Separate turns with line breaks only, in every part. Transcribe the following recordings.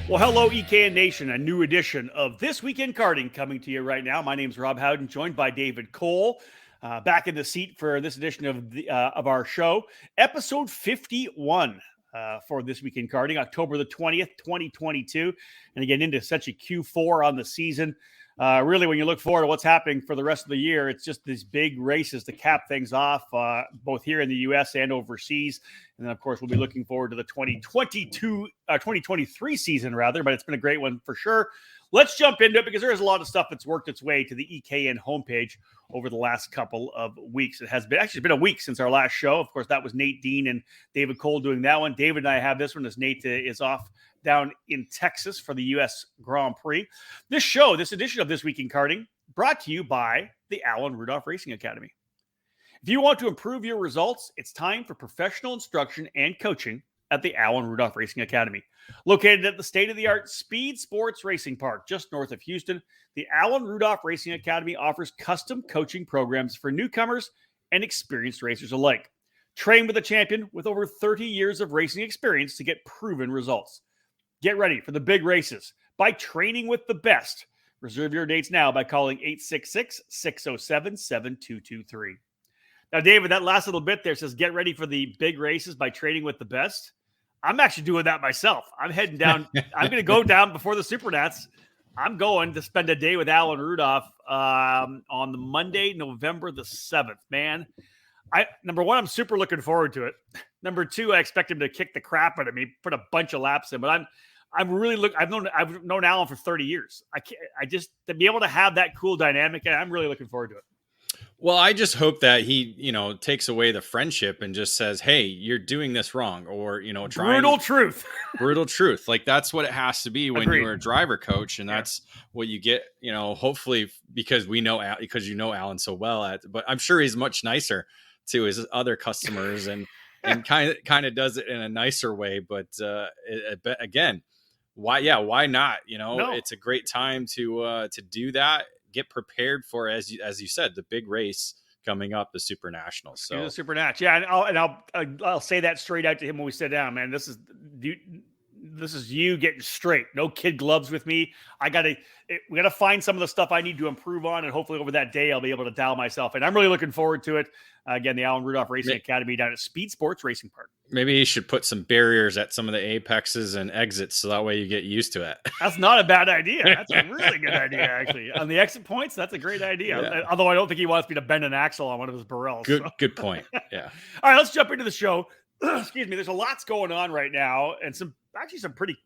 Well, hello, EKN Nation, a new edition of This Week in Karting coming to you right now. My name's Rob Howden, joined by David Cole, back in the seat for this edition of our show, episode 51 for This Week in Karting, October the 20th, 2022. And again, into such a Q4 on the season. Really, when you look forward to what's happening for the rest of the year, it's just these big races to cap things off, both here in the U.S. and overseas. And then, of course, we'll be looking forward to the 2023 season, rather. But it's been a great one for sure. Let's jump into it because there is a lot of stuff that's worked its way to the EKN homepage over the last couple of weeks. It has been actually been a week since our last show. Of course, that was Nate Dean and David Cole doing that one. David and I have this one as Nate is off down in Texas for the U.S. Grand Prix. This edition of This Week in Karting, brought to you by the Alan Rudolph Racing Academy. If you want to improve your results, it's time for professional instruction and coaching at the Alan Rudolph Racing Academy. Located at the state-of-the-art Speed Sports Racing Park just north of Houston, the Alan Rudolph Racing Academy offers custom coaching programs for newcomers and experienced racers alike. Train with a champion with over 30 years of racing experience to get proven results. Get ready for the big races by training with the best. Reserve your dates now by calling 866-607-7223. Now, David, that last little bit there says, get ready for the big races by training with the best. I'm actually doing that myself. I'm heading down. I'm going to go down before the Supernats. I'm going to spend a day with Alan Rudolph on the Monday, November the 7th. Man, number one, I'm super looking forward to it. Number two, I expect him to kick the crap out of me, put a bunch of laps in. But I'm really I've known Alan for 30 years. I just to be able to have that cool dynamic. I'm really looking forward to it.
Well, I just hope that he, takes away the friendship and just says, "Hey, you're doing this wrong," or
brutal truth.
Brutal truth. Like that's what it has to be when
Agreed.
you're a driver coach, and that's what you get. Hopefully, because Alan so well but I'm sure he's much nicer to his other customers and kind of does it in a nicer way. But again, why not?
No.
It's a great time to do that. Get prepared for, as you said, the big race coming up, the Super Nationals. So
the Super Nats, yeah, and I'll say that straight out to him when we sit down, man. This is you getting straight. No kid gloves with me. We got to find some of the stuff I need to improve on, and hopefully over that day I'll be able to dial myself in. I'm really looking forward to it. Again, the Alan Rudolph Racing Academy down at Speed Sports Racing Park.
Maybe you should put some barriers at some of the apexes and exits so that way you get used to it.
That's not a bad idea. That's a really good idea, actually. On the exit points, that's a great idea. Yeah. Although I don't think he wants me to bend an axle on one of his Barrels.
Good point. Yeah.
All right, let's jump into the show. Excuse me. There's a lot's going on right now, and some pretty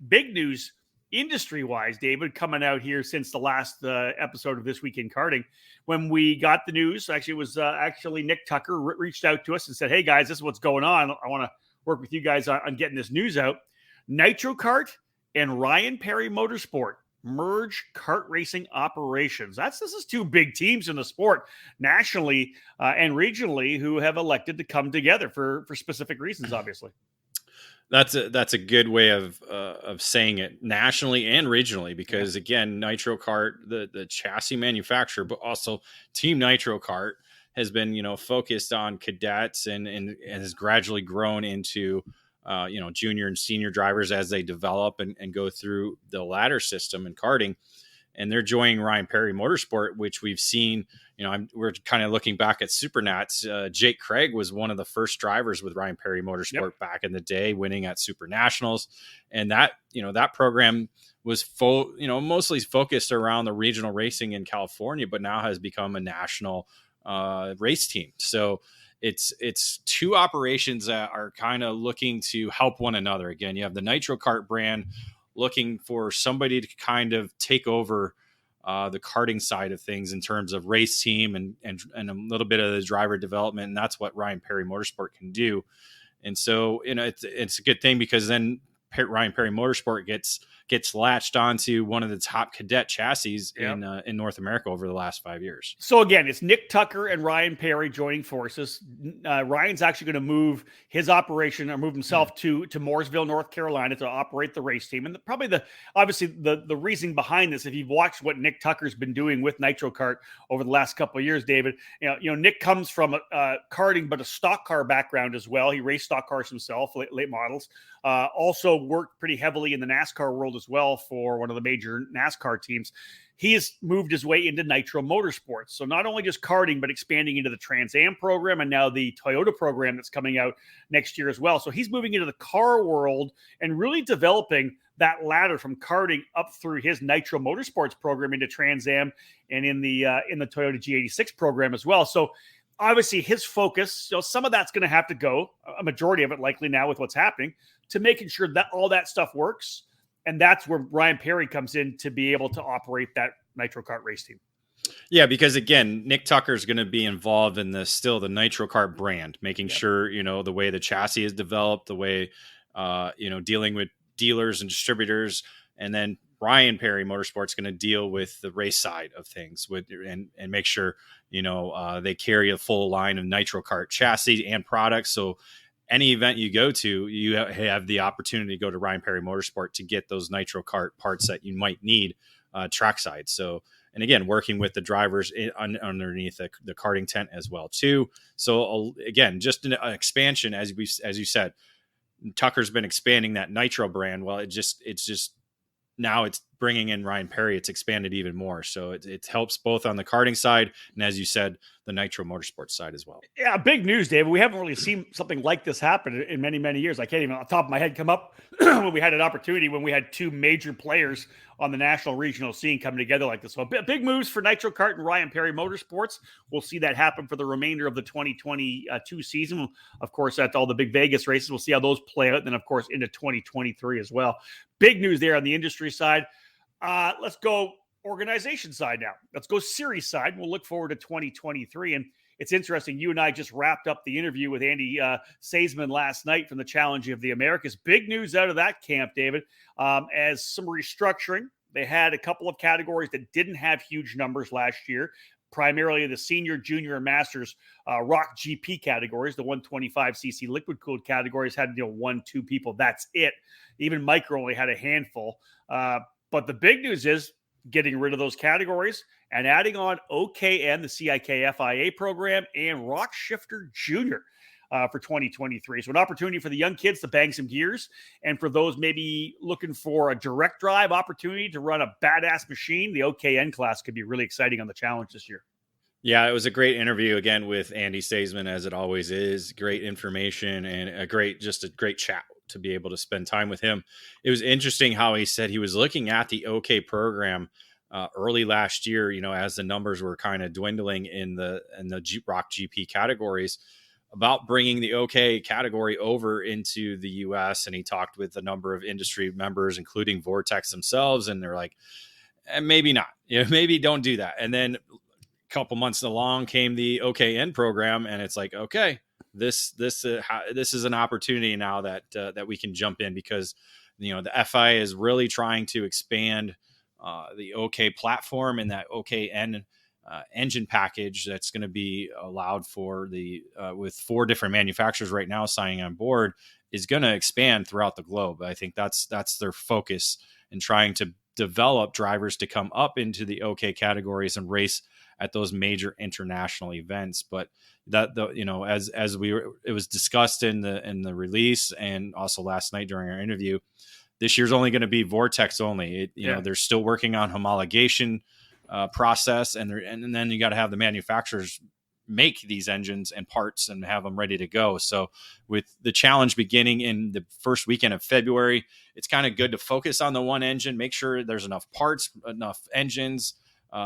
big news industry-wise, David, coming out here since the last episode of This Week in Karting. When we got the news, actually, it was Nick Tucker reached out to us and said, "Hey, guys, this is what's going on. I want to work with you guys on getting this news out. Nitro Kart and Ryan Perry Motorsport merge kart racing operations." This is two big teams in the sport, nationally and regionally, who have elected to come together for specific reasons, obviously.
That's a good way of saying it, nationally and regionally, because again, Nitro Kart, the chassis manufacturer, but also Team Nitro Kart has been, focused on cadets and has gradually grown into, junior and senior drivers as they develop and go through the ladder system in karting. And they're joining Ryan Perry Motorsport, which we've seen, we're kind of looking back at Supernats. Jake Craig was one of the first drivers with Ryan Perry Motorsport back in the day, winning at Super Nationals. And that program was mostly focused around the regional racing in California, but now has become a national race team. So it's two operations that are kind of looking to help one another. Again, you have the Nitro Kart brand looking for somebody to kind of take over the karting side of things in terms of race team and a little bit of the driver development. And that's what Ryan Perry Motorsport can do. And so, it's a good thing because then Ryan Perry Motorsport gets latched onto one of the top cadet chassis in North America over the last 5 years.
So again, it's Nick Tucker and Ryan Perry joining forces. Ryan's actually going to move his operation or move himself to Mooresville, North Carolina to operate the race team. And obviously the reason behind this, if you've watched what Nick Tucker's been doing with Nitro Kart over the last couple of years, David, Nick comes from karting, but a stock car background as well. He raced stock cars himself, late models. Also worked pretty heavily in the NASCAR world world as well for one of the major NASCAR teams. He has moved his way into Nitro Motorsports. So not only just karting, but expanding into the Trans Am program and now the Toyota program that's coming out next year as well. So he's moving into the car world and really developing that ladder from karting up through his Nitro Motorsports program into Trans Am and in the Toyota G86 program as well. So obviously his focus, some of that's going to have to go, a majority of it likely now with what's happening, to making sure that all that stuff works. And that's where Ryan Perry comes in to be able to operate that Nitro Kart race team.
Yeah, because again, Nick Tucker is going to be involved in the Nitro Kart brand, making sure, the way the chassis is developed, the way, dealing with dealers and distributors. And then Ryan Perry Motorsports going to deal with the race side of things and make sure, they carry a full line of Nitro Kart chassis and products. So any event you go to, you have the opportunity to go to Ryan Perry Motorsport to get those Nitro Kart parts that you might need trackside. So, and again, working with the drivers underneath the karting tent as well too. So again, just an expansion, as you said, Tucker's been expanding that Nitro brand. Well, it's just now it's bringing in Ryan Perry. It's expanded even more. So it helps both on the karting side and, as you said, the Nitro Motorsports side as well.
Yeah, big news, David. We haven't really seen something like this happen in many, many years. I can't even, on the top of my head, come up when we had an opportunity when we had two major players on the national regional scene coming together like this. So big moves for Nitro Kart and Ryan Perry Motorsports. We'll see that happen for the remainder of the 2022 season. Of course, at all the big Vegas races, we'll see how those play out. And then, of course, into 2023 as well. Big news there on the industry side. Let's go organization side now. Let's go series side. We'll look forward to 2023. And it's interesting. You and I just wrapped up the interview with Andy Seisman last night from the Challenge of the Americas. Big news out of that camp, David, as some restructuring. They had a couple of categories that didn't have huge numbers last year, primarily the senior, junior, and masters rock GP categories. The 125cc liquid cooled categories had 1-2 people. That's it. Even Micro only had a handful. But the big news is getting rid of those categories and adding on OKN, the CIK FIA program, and Rock Shifter Junior for 2023. So an opportunity for the young kids to bang some gears. And for those maybe looking for a direct drive opportunity to run a badass machine, the OKN class could be really exciting on the challenge this year.
Yeah, it was a great interview again with Andy Seisman, as it always is. Great information and a great chat to be able to spend time with him. It was interesting how he said he was looking at the OK program early last year, as the numbers were kind of dwindling in the Rock GP categories, about bringing the OK category over into the US. And he talked with a number of industry members, including Vortex themselves. And they're like, maybe not, maybe don't do that. And then a couple months along came the OKN program. And it's like, okay, this is an opportunity now that we can jump in, because the FIA is really trying to expand the OK platform and that OKN engine package that's going to be allowed for with 4 different manufacturers right now signing on board, is going to expand throughout the globe. I think that's their focus in trying to develop drivers to come up into the OK categories and race at those major international events. But it was discussed in the release and also last night during our interview, this year's only going to be Vortex only. They're still working on homologation process, and then you got to have the manufacturers make these engines and parts and have them ready to go. So with the challenge beginning in the first weekend of February, it's kind of good to focus on the one engine, make sure there's enough parts, enough engines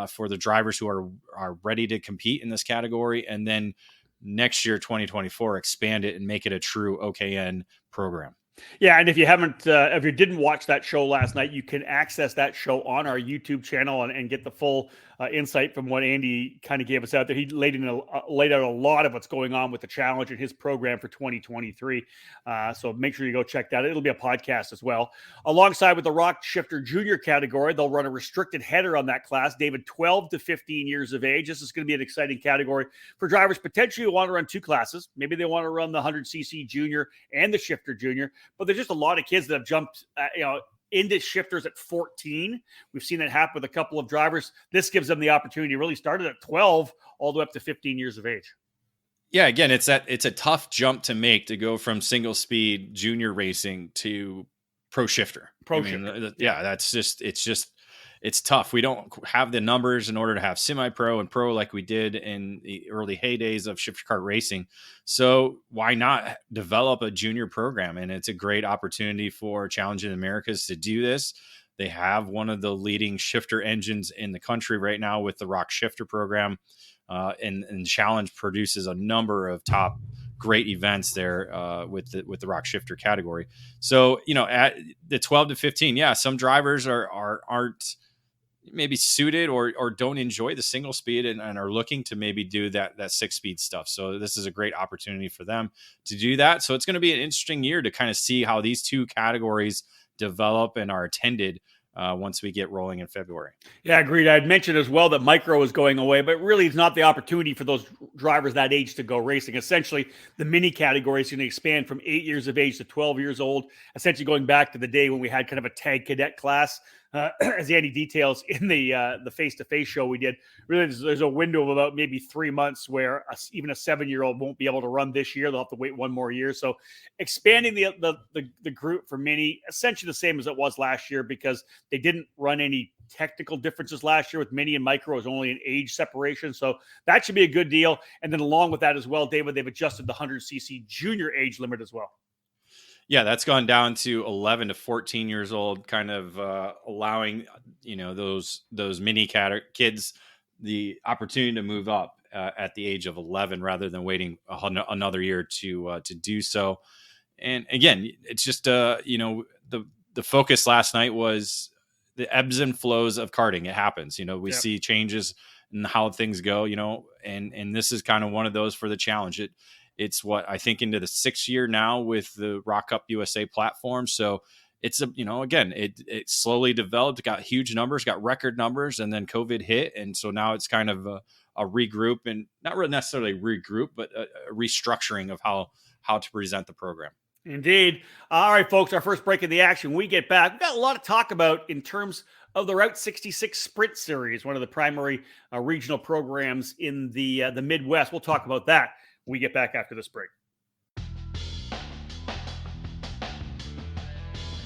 for the drivers who are ready to compete in this category. And then next year, 2024, expand it and make it a true OKN program.
Yeah, and if you didn't watch that show last night, you can access that show on our YouTube channel and get the full insight from what Andy kind of gave us out there. He laid out a lot of what's going on with the challenge and his program for 2023. So make sure you go check that. It'll be a podcast as well. Alongside with the Rock Shifter Junior category, they'll run a restricted header on that class. David, 12 to 15 years of age. This is going to be an exciting category for drivers potentially who want to run 2 classes. Maybe they want to run the 100cc Junior and the Shifter Junior. But there's just a lot of kids that have jumped, into shifters at 14. We've seen that happen with a couple of drivers. This gives them the opportunity to really start at 12 all the way up to 15 years of age.
Yeah, again, it's a tough jump to make, to go from single speed junior racing to pro shifter. Yeah, it's tough. We don't have the numbers in order to have semi-pro and pro like we did in the early heydays of shifter kart racing. So why not develop a junior program? And it's a great opportunity for Challenging Americas to do this. They have one of the leading shifter engines in the country right now with the Rock Shifter program. And Challenge produces a number of top great events there with the Rock Shifter category. So, at the 12 to 15, yeah, some drivers aren't maybe suited or don't enjoy the single speed and are looking to maybe do that 6-speed stuff. So this is a great opportunity for them to do that. So it's going to be an interesting year to kind of see how these two categories develop and are attended once we get rolling in February.
Yeah, agreed. I'd mentioned as well that micro is going away, but really it's not the opportunity for those drivers that age to go racing. Essentially, the mini category is going to expand from 8 years of age to 12 years old, essentially going back to the day when we had kind of a tag cadet class. As Andy details in the face-to-face show we did, really there's a window of about maybe 3 months where even a 7-year-old won't be able to run this year. They'll have to wait one more year. So expanding the group for mini, essentially the same as it was last year, because they didn't run any technical differences last year with mini and micro. It was only an age separation. So that should be a good deal. And then along with that as well, David, they've adjusted the 100cc junior age limit as well.
Yeah, that's gone down to 11 to 14 years old, kind of allowing those mini kids the opportunity to move up at the age of 11 rather than waiting another year to do so. And again, it's just the focus last night was the ebbs and flows of karting. It happens, we see changes in how things go, and this is kind of one of those for the challenge. It's what I think into the 6th year now with the Rock Up USA platform. So it's it slowly developed, got huge numbers, got record numbers, and then COVID hit. And so now it's kind of a regroup, and not really necessarily regroup, but a restructuring of how to present the program.
Indeed. All right, folks, our first break of the action. When we get back, we've got a lot to talk about in terms of the Route 66 Sprint Series, one of the primary regional programs in the Midwest. We'll talk about that when we get back after this break.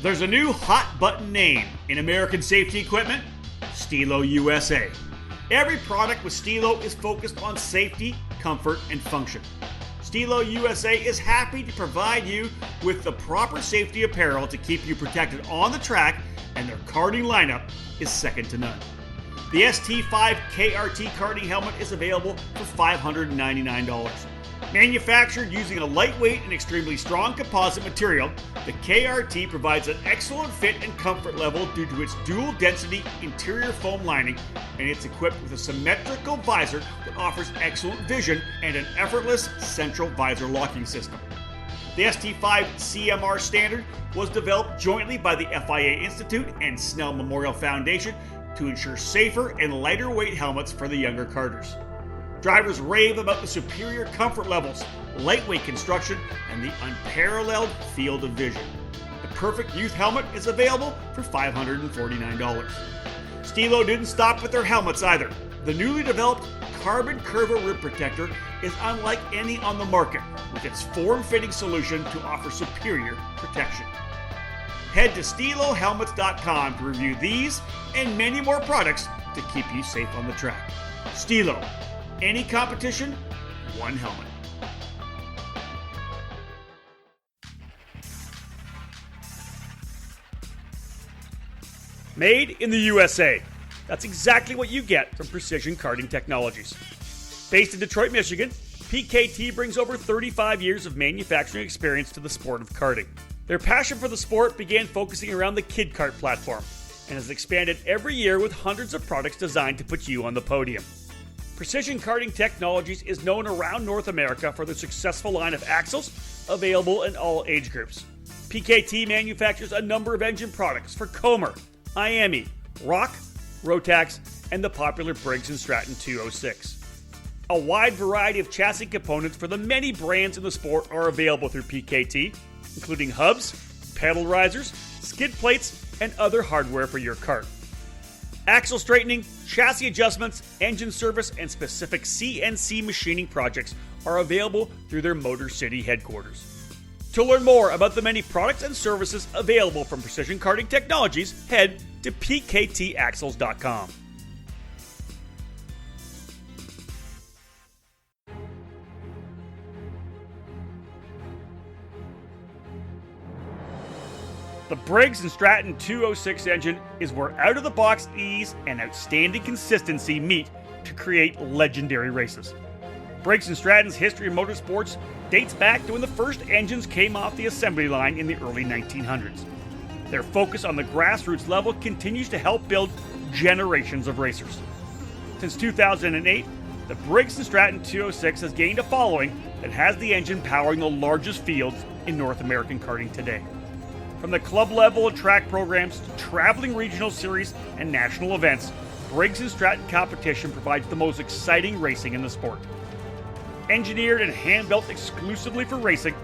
There's a new hot button name in American safety equipment, Stilo USA. Every product with Stilo is focused on safety, comfort, and function. Stilo USA is happy to provide you with the proper safety apparel to keep you protected on the track, and their karting lineup is second to none. The ST5 KRT karting helmet is available for $599. Manufactured using a lightweight and extremely strong composite material, the KRT provides an excellent fit and comfort level due to its dual density interior foam lining, and it's equipped with a symmetrical visor that offers excellent vision and an effortless central visor locking system. The ST5 CMR standard was developed jointly by the FIA Institute and Snell Memorial Foundation to ensure safer and lighter weight helmets for the younger karters. Drivers rave about the superior comfort levels, lightweight construction, and the unparalleled field of vision. The perfect youth helmet is available for $549. Stilo didn't stop with their helmets either. The newly developed Carbon Curva Rib Protector is unlike any on the market, with its form-fitting solution to offer superior protection. Head to StiloHelmets.com to review these and many more products to keep you safe on the track. Stilo. Any competition, one helmet. Made in the USA. That's exactly what you get from Precision Karting Technologies. Based in Detroit, Michigan, PKT brings over 35 years of manufacturing experience to the sport of karting. Their passion for the sport began focusing around the Kid Kart platform and has expanded every year with hundreds of products designed to put you on the podium. Precision Karting Technologies is known around North America for their successful line of axles, available in all age groups. PKT manufactures a number of engine products for Comer, IAME, Rock, Rotax, and the popular Briggs & Stratton 206. A wide variety of chassis components for the many brands in the sport are available through PKT, including hubs, pedal risers, skid plates, and other hardware for your kart. Axle straightening, chassis adjustments, engine service, and specific CNC machining projects are available through their Motor City headquarters. To learn more about the many products and services available from Precision Karting Technologies, head to pktaxles.com. The Briggs & Stratton 206 engine is where out-of-the-box ease and outstanding consistency meet to create legendary races. Briggs & Stratton's history in motorsports dates back to when the first engines came off the assembly line in the early 1900s. Their focus on the grassroots level continues to help build generations of racers. Since 2008, the Briggs & Stratton 206 has gained a following that has the engine powering the largest fields in North American karting today. From the club level and track programs to traveling regional series and national events, Briggs & Stratton competition provides the most exciting racing in the sport. Engineered and hand-built exclusively for racing,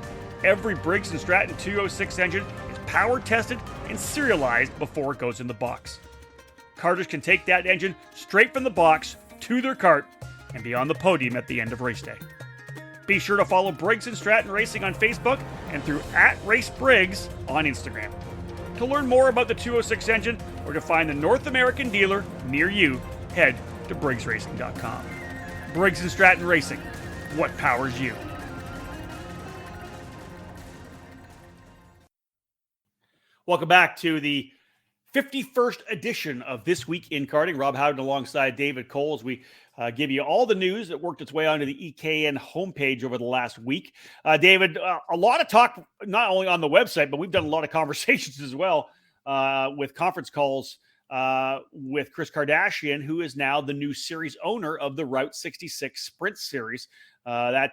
every Briggs & Stratton 206 engine is power tested and serialized before it goes in the box. Karters can take that engine straight from the box to their kart and be on the podium at the end of race day. Be sure to follow Briggs & Stratton Racing on Facebook and through @RaceBriggs on Instagram. To learn more about the 206 engine or to find the North American dealer near you, head to briggsracing.com. Briggs & Stratton Racing. What powers you? Welcome back to the 51st edition of This Week in Karting. Rob Howden alongside David Cole as we give you all the news that worked its way onto the EKN homepage over the last week. David, a lot of talk, not only on the website, but we've done a lot of conversations as well with conference calls with Chris Kardashian, who is now the new series owner of the Route 66 Sprint Series. That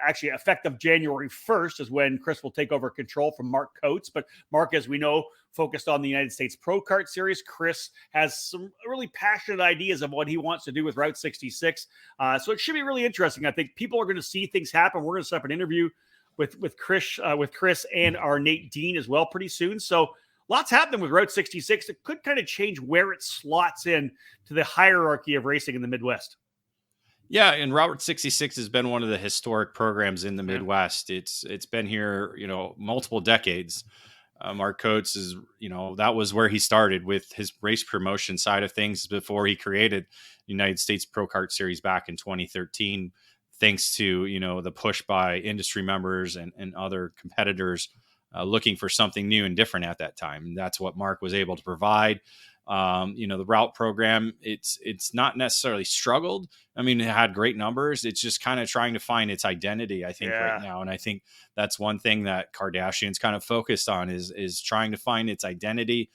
actually effective January 1st is when Chris will take over control from Mark Coates. But Mark, as we know, focused on the United States Pro Kart Series. Chris has some really passionate ideas of what he wants to do with Route 66. So it should be really interesting. I think people are going to see things happen. We're going to set up an interview with Chris and our Nate Dean as well pretty soon. So lots happening with Route 66. It could kind of change where it slots in to the hierarchy of racing in the Midwest.
Yeah, and Route 66 has been one of the historic programs in the Midwest. It's been here, multiple decades. Mark Coates is, that was where he started with his race promotion side of things before he created United States Pro Kart Series back in 2013, thanks to, the push by industry members and other competitors looking for something new and different at that time. And that's what Mark was able to provide. The route program, it's not necessarily struggled. I mean, it had great numbers. It's just kind of trying to find its identity, I think, right now. And I think that's one thing that Kardashian's kind of focused on is trying to find its identity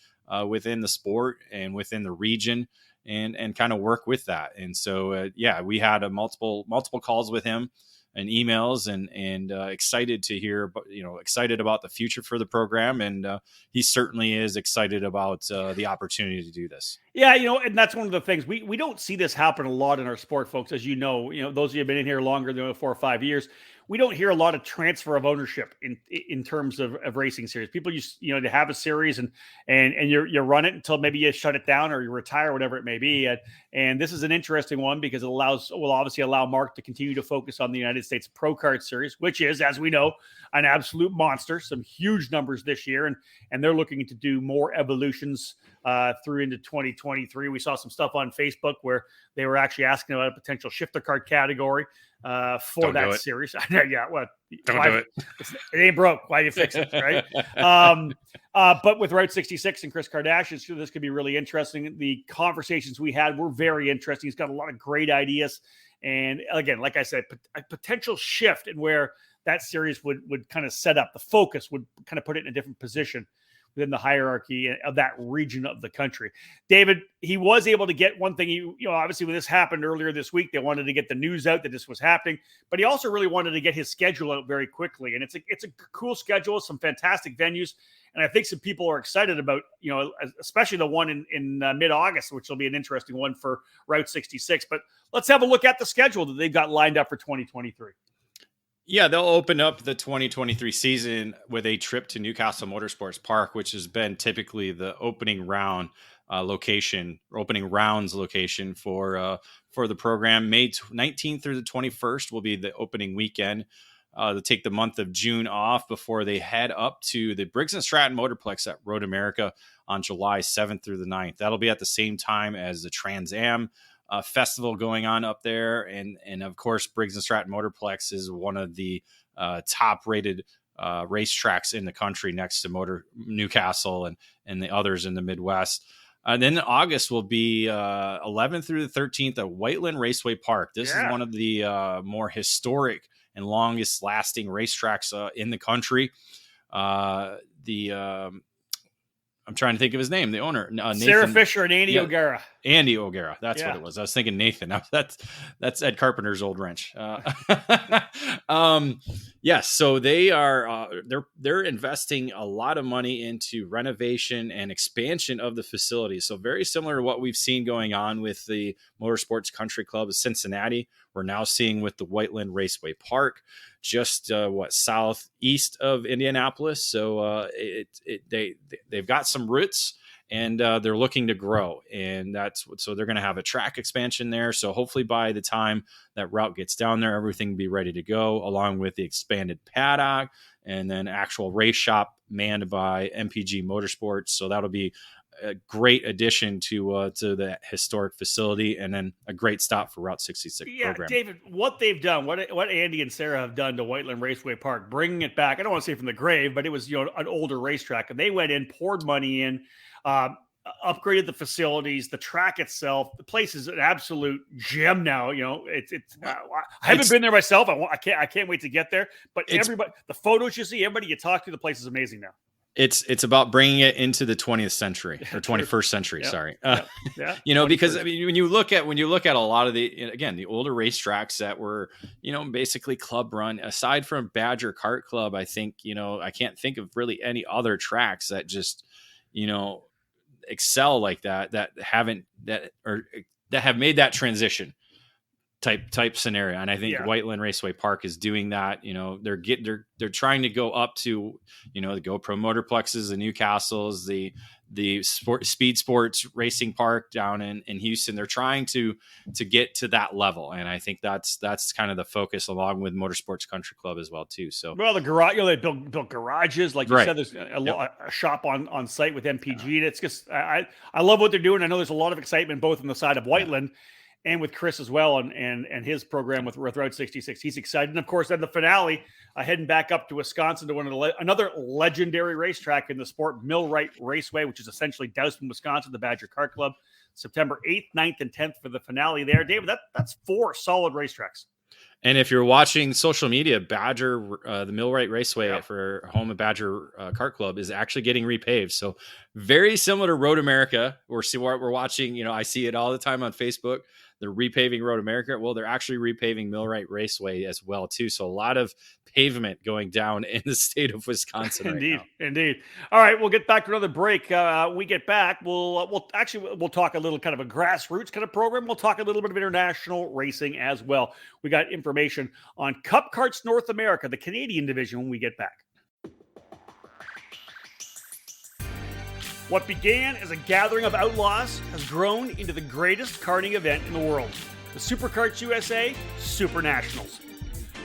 within the sport and within the region and kind of work with that. And so, we had multiple calls with him and emails and excited to hear, excited about the future for the program. And he certainly is excited about the opportunity to do this.
Yeah, and that's one of the things we don't see this happen a lot in our sport, folks. As you know, those of you who have been in here longer than 4 or 5 years, we don't hear a lot of transfer of ownership in terms of racing series. People used, to have a series and you run it until maybe you shut it down or you retire, whatever it may be. And this is an interesting one because it will obviously allow Mark to continue to focus on the United States Pro Kart Series, which is, as we know, an absolute monster. Some huge numbers this year, and they're looking to do more evolutions through into 2023. We saw some stuff on Facebook where they were actually asking about a potential shifter kart category for that series. Yeah, what?
Don't do it.
It ain't broke. Why do you fix it, right? But with Route 66 and Chris Kardashian, so this could be really interesting. The conversations we had were very interesting. He's got a lot of great ideas. And again, like I said, a potential shift in where that series would kind of set up. The focus would kind of put it in a different position within the hierarchy of that region of the country. David, he was able to get one thing. Obviously when this happened earlier this week, they wanted to get the news out that this was happening, but he also really wanted to get his schedule out very quickly. And it's a cool schedule, some fantastic venues. And I think some people are excited about, especially the one in mid-August, which will be an interesting one for Route 66. But let's have a look at the schedule that they've got lined up for 2023.
Yeah, they'll open up the 2023 season with a trip to Newcastle Motorsports Park, which has been typically the opening rounds location for the program. May 19th through the 21st will be the opening weekend. They'll take the month of June off before they head up to the Briggs & Stratton Motorplex at Road America on July 7th through the 9th. That'll be at the same time as the Trans Am festival going on up there. And of course, Briggs & Stratton Motorplex is one of the top rated racetracks in the country, next to Newcastle and the others in the Midwest. And then August will be 11th through the 13th at Whiteland Raceway Park. This is one of the more historic and longest lasting racetracks in the country. I'm trying to think of his name, the owner. Nathan,
Sarah Fisher and Andy O'Gara.
Andy O'Gara. That's what it was. I was thinking Nathan. That's Ed Carpenter's old wrench. Yes. So they are, they're investing a lot of money into renovation and expansion of the facility. So very similar to what we've seen going on with the Motorsports Country Club of Cincinnati. We're now seeing with the Whiteland Raceway Park, just southeast of Indianapolis. So they've got some roots, and they're looking to grow, and so they're going to have a track expansion there. So hopefully by the time that route gets down there, everything will be ready to go, along with the expanded paddock and then actual race shop manned by MPG Motorsports. So that'll be a great addition to the historic facility, and then a great stop for Route 66 program.
David, what they've done, what Andy and Sarah have done to Whiteland Raceway Park, bringing it back. I don't want to say from the grave, but it was an older racetrack, and they went in, poured money in, upgraded the facilities, the track itself. The place is an absolute gem now. I haven't been there myself. I can't wait to get there. But everybody, the photos you see, everybody you talk to, the place is amazing now.
It's about bringing it into the 20th century or 21st century. Sorry. Because I mean, when you look at a lot of the older racetracks that were, basically club run, aside from Badger Kart Club, I think, I can't think of really any other tracks that just, excel like that have made that transition type scenario. And I think Whiteland Raceway Park is doing that. They're trying to go up to, the GoPro Motorplexes, the Newcastles, the Speed Sports Racing Park down in Houston. They're trying to get to that level. And I think that's kind of the focus, along with Motorsports Country Club as well too. So, well,
the garage, they built garages, like you said, there's a shop on site with MPG. And it's just, I love what they're doing. I know there's a lot of excitement both on the side of Whiteland and with Chris as well, and his program with Route 66. He's excited. And of course, then the finale, heading back up to Wisconsin to another legendary racetrack in the sport, Millwright Raceway, which is essentially Dousman, Wisconsin, the Badger Kart Club. September 8th, 9th, and 10th for the finale there. David, that's 4 solid racetracks.
And if you're watching social media, Badger, the Millwright Raceway for home of Badger Kart Club is actually getting repaved. So very similar to Road America. We're watching, I see it all the time on Facebook. They're repaving Road America. Well, they're actually repaving Millwright Raceway as well too. So a lot of pavement going down in the state of Wisconsin.
Indeed. All right, we'll get back to another break. We get back, we'll talk a little kind of a grassroots kind of program. We'll talk a little bit of international racing as well. We got information on Cup Karts North America, the Canadian division, when we get back. What began as a gathering of outlaws has grown into the greatest karting event in the world, the SuperKarts USA Super Nationals.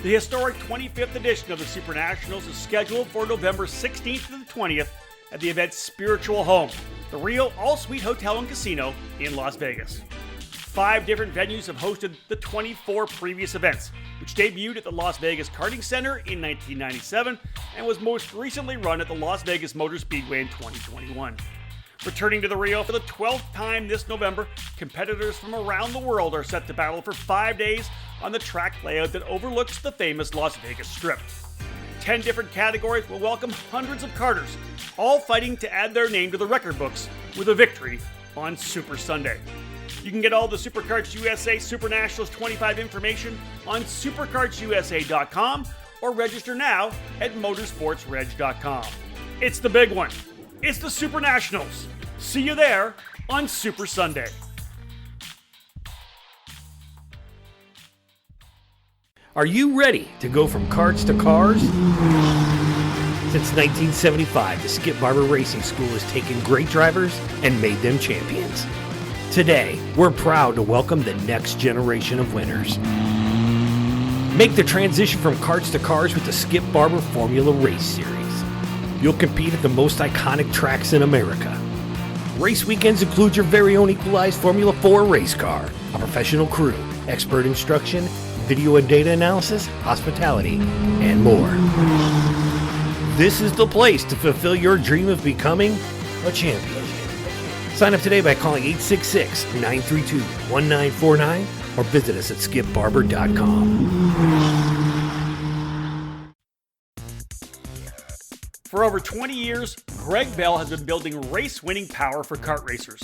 The historic 25th edition of the Super Nationals is scheduled for November 16th to the 20th at the event's spiritual home, the Rio All-Suite Hotel and Casino in Las Vegas. 5 different venues have hosted the 24 previous events, which debuted at the Las Vegas Karting Center in 1997 and was most recently run at the Las Vegas Motor Speedway in 2021. Returning to the Rio for the 12th time this November, competitors from around the world are set to battle for 5 days on the track layout that overlooks the famous Las Vegas Strip. 10 different categories will welcome hundreds of karters, all fighting to add their name to the record books with a victory on Super Sunday. You can get all the SuperKarts USA Super Nationals 25 information on superkartsusa.com or register now at motorsportsreg.com. It's the big one. It's the Super Nationals. See you there on Super Sunday.
Are you ready to go from karts to cars? Since 1975, the Skip Barber Racing School has taken great drivers and made them champions. Today, we're proud to welcome the next generation of winners. Make the transition from karts to cars with the Skip Barber Formula Race Series. You'll compete at the most iconic tracks in America. Race weekends include your very own equalized Formula 4 race car, a professional crew, expert instruction, video and data analysis, hospitality, and more. This is the place to fulfill your dream of becoming a champion. Sign up today by calling 866-932-1949 or visit us at skipbarber.com.
For over 20 years, Greg Bell has been building race-winning power for kart racers.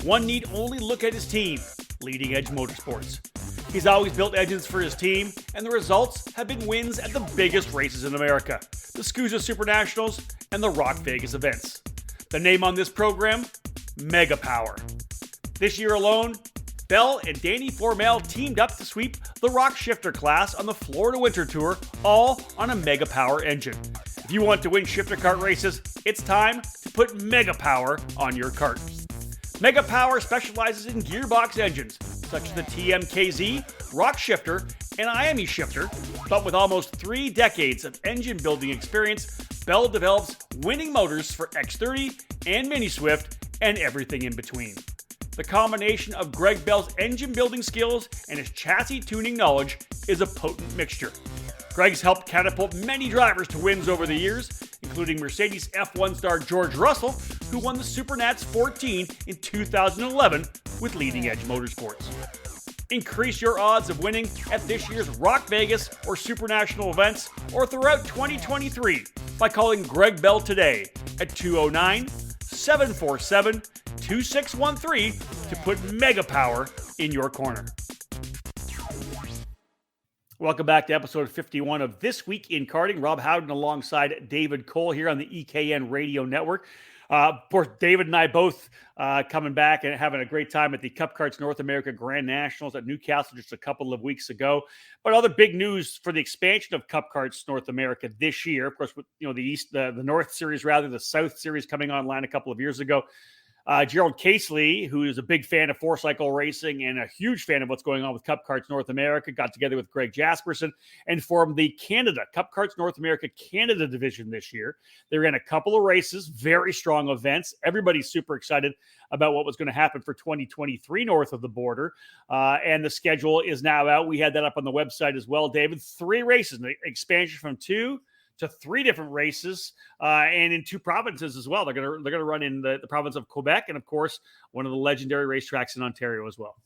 One need only look at his team, Leading Edge Motorsports. He's always built engines for his team, and the results have been wins at the biggest races in America, the SCUSA Super Nationals and the Rock Vegas events. The name on this program? Mega Power. This year alone, Bell and Danny Formel teamed up to sweep the Rock Shifter class on the Florida Winter Tour, all on a Mega Power engine. If you want to win shifter kart races, it's time to put Mega Power on your kart. Mega Power specializes in gearbox engines, such as the TMKZ, Rock Shifter, and IME Shifter, but with almost 3 decades of engine building experience, Bell develops winning motors for X30 and Mini Swift and everything in between. The combination of Greg Bell's engine building skills and his chassis tuning knowledge is a potent mixture. Greg's helped catapult many drivers to wins over the years, including Mercedes F1 star George Russell, who won the Supernats 14 in 2011 with Leading Edge Motorsports. Increase your odds of winning at this year's Rock Vegas or Super National events or throughout 2023 by calling Greg Bell today at 209-747-2613 to put Mega Power in your corner. Welcome back to episode 51 of This Week in Karting. Rob Howden alongside David Cole here on the EKN Radio Network. Of course, David and I both coming back and having a great time at the Cup Karts North America Grand Nationals at Newcastle just a couple of weeks ago. But other big news for the expansion of Cup Karts North America this year, of course, with the North Series, rather the South Series coming online a couple of years ago. Gerald Casely, who is a big fan of four-cycle racing and a huge fan of what's going on with Cup Karts North America, got together with Greg Jasperson and formed the Cup Karts North America Canada division this year. They ran a couple of races, very strong events. Everybody's super excited about what was going to happen for 2023 north of the border. And the schedule is now out. We had that up on the website as well, David. 3 races, the expansion from 2 to 3 different races, and in 2 provinces as well. They're gonna run in the province of Quebec, and of course, one of the legendary racetracks in Ontario as well.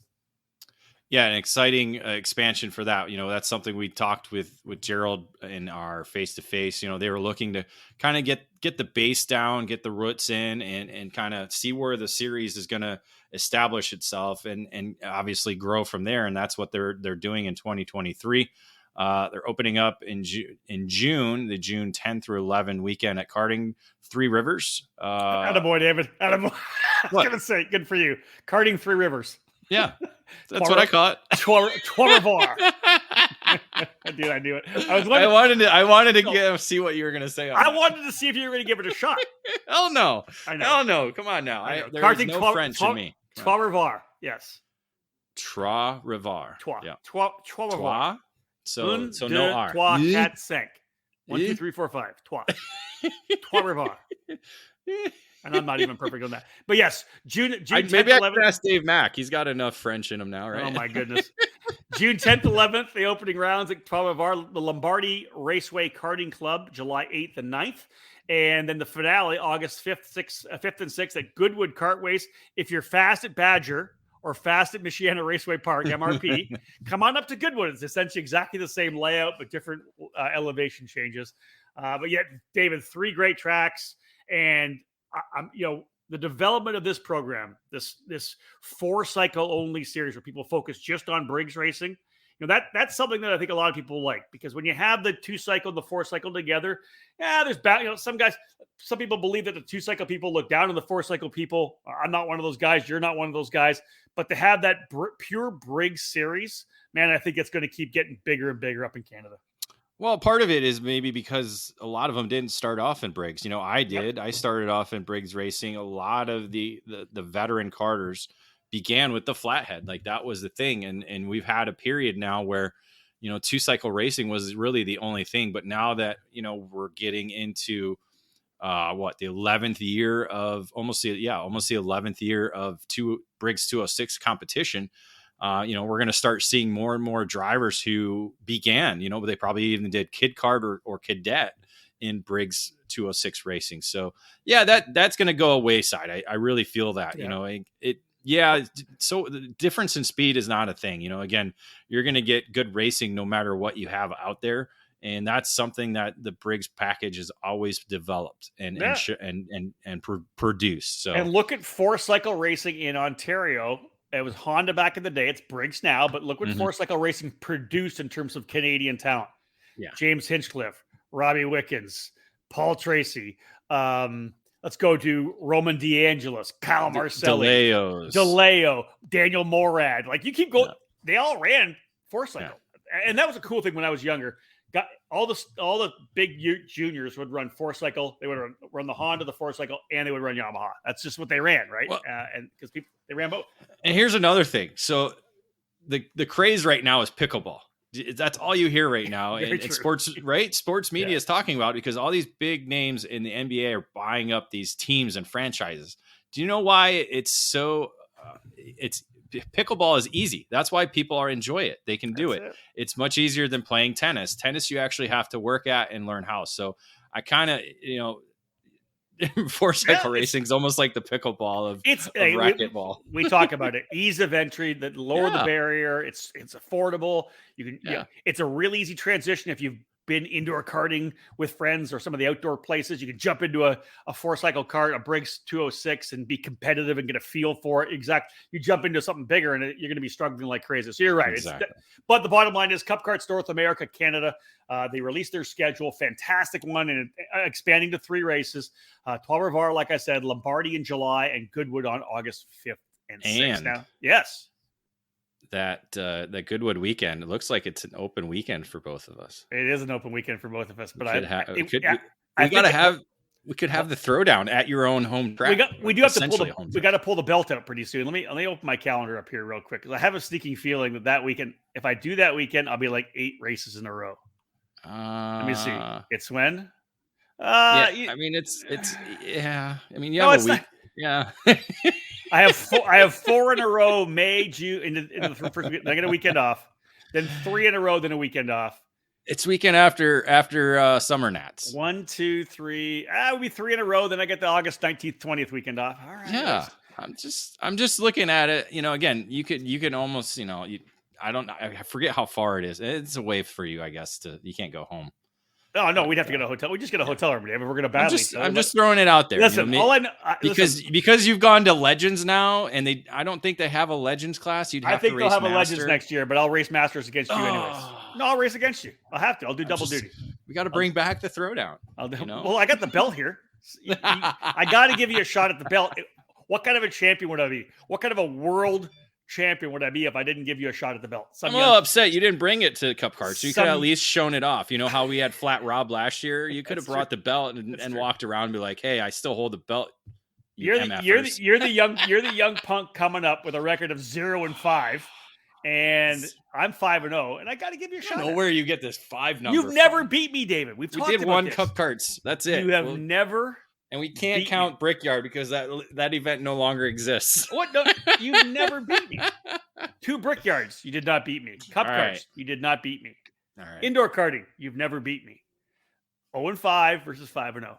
Yeah, an exciting expansion for that. That's something we talked with Gerald in our face-to-face. They were looking to kind of get the base down, get the roots in, and kind of see where the series is going to establish itself and obviously grow from there. And that's what they're doing in 2023. They're opening up in June, the June 10th through 11 weekend at Karting Three Rivers.
Attaboy, David. Attaboy. I was going to say, good for you. Karting Three Rivers.
Yeah, that's what I call it.
Trois-Rivières. Dude, I knew it.
I wanted to see what you were going to say.
I wanted to see if you were going to give it a shot.
Hell no.
I know.
Hell no. Come on now. There's no French in me.
Trois-Rivières. Yes.
Trois-Rivières.
Trois-Rivières.
So no R.
3, 4, 5. 1, 2, 3, 4, 5. Trois-Rivières. And I'm not even perfect on that. But yes, June 10th,
maybe I
11th.
can ask Dave Mack. He's got enough French in him now, right?
Oh, my goodness. June 10th, 11th, the opening rounds at Trois-Rivières, the Lombardy Raceway Karting Club, July 8th and 9th. And then the finale, August 5th and 6th at Goodwood Kartways. If you're fast at Badger or fast at Michiana Raceway Park, MRP, come on up to Goodwood. It's essentially exactly the same layout, but different elevation changes. But yet, David, 3 great tracks. And, the development of this program, this 4-cycle only series where people focus just on Briggs racing, that's something that I think a lot of people like, because when you have the 2-cycle and the 4-cycle together, there's some people believe that the 2-cycle people look down on the 4-cycle people. I'm not one of those guys. You're not one of those guys. But to have that pure Briggs series, man, I think it's going to keep getting bigger and bigger up in Canada.
Well, part of it is maybe because a lot of them didn't start off in Briggs. I did. Yep. I started off in Briggs racing. A lot of the veteran karters began with the flathead. Like, that was the thing. And we've had a period now where, 2-cycle racing was really the only thing. But now that, we're getting into the 11th year of almost the 11th year of Briggs 206 competition, we're going to start seeing more and more drivers who began, they probably even did kid kart or cadet in Briggs 206 racing. So yeah, that's going to go a wayside. I really feel that, so the difference in speed is not a thing. Again, you're going to get good racing no matter what you have out there. And that's something that the Briggs package has always developed and produced. So,
and look at 4-cycle racing in Ontario. It was Honda back in the day. It's Briggs now, but look what 4-cycle racing produced in terms of Canadian talent.
Yeah.
James Hinchcliffe, Robbie Wickens, Paul Tracy. Let's go to Roman DeAngelis, Kyle Marcelli, DeLeo, Daniel Morad. Like, you keep going. Yeah. They all ran 4-cycle. Yeah. And that was a cool thing when I was younger. Got all the big juniors would run 4-cycle. They would run the Honda, the 4-cycle, and they would run Yamaha. That's just what they ran, right?
Well,
and because they ran both.
And here's another thing. So the craze right now is pickleball. That's all you hear right now, and sports, right? Sports media is talking about it because all these big names in the NBA are buying up these teams and franchises. Do you know why it's so? Pickleball is easy. That's why people enjoy it. They can do it. It's much easier than playing tennis. Tennis, you actually have to work at and learn how. So I kind of, 4-cycle racing is almost like the pickleball of racquetball.
We talk about it. Ease of entry, that lower the barrier. It's affordable. You can, it's a really easy transition if you've been indoor karting with friends or some of the outdoor places. You can jump into a 4-cycle kart, a Briggs 206, and be competitive and get a feel for it. You jump into something bigger and you're going to be struggling like crazy. So you're right.
Exactly.
But the bottom line is Cup Karts North America, Canada, they released their schedule. Fantastic one, and expanding to 3 races. Trois Rivières, like I said, Lombardy in July, and Goodwood on August 5th and 6th now. Yes.
That Goodwood weekend, it looks like it's an open weekend for both of us.
It is an open weekend for both of us, but
we could have the throwdown at your own home track.
We got to pull the belt out pretty soon. Let me open my calendar up here real quick, because I have a sneaking feeling that weekend, if I do that weekend, I'll be like 8 races in a row. Let me see. It's when?
I mean, it's yeah. I mean, you have a week. Yeah.
I have 4 in a row, May, June, in the first week. I get a weekend off, then 3 in a row, then a weekend off.
It's weekend after Summer Nats.
1, 2, 3. It would be 3 in a row. Then I get the August 19th, 20th weekend off. All right.
Yeah. I'm just looking at it. Again, you could almost, I forget how far it is. It's a way for you, I guess, you can't go home.
Oh, no, we'd have to get a hotel. We just get a hotel room. We're going to battle.
I'm just throwing it out there.
Listen, all I know,
because you've gone to Legends now, and I don't think they have a Legends class.
I think they'll have a Legends next year, but I'll race Masters against you anyways. No, I'll race against you. I'll have to. I'll do double duty.
We got to bring back the throwdown.
Well, I got the belt here. I got to give you a shot at the belt. What kind of a champion would I be? What kind of a world champion would I be if I didn't give you a shot at the belt?
I'm a little upset you didn't bring it to Cup Karts. So you could have at least shown it off. You know how we had Flat Rob last year? You could have brought the belt and walked around and be like, "Hey, I still hold the belt."
You're the young punk coming up with a record of 0-5, and I'm 5-0, and I got to give you a shot.
I don't know where you get this 5 number.
You've never beat me, David. We
did one Cup Karts. That's it.
You have never.
And we can't count Brickyard because that event no longer exists.
What? No, you've never beat me. 2 Brickyards, you did not beat me. Cup Karts, you did not beat me.
All right.
Indoor karting, you've never beat me. 0-5 versus 5-0.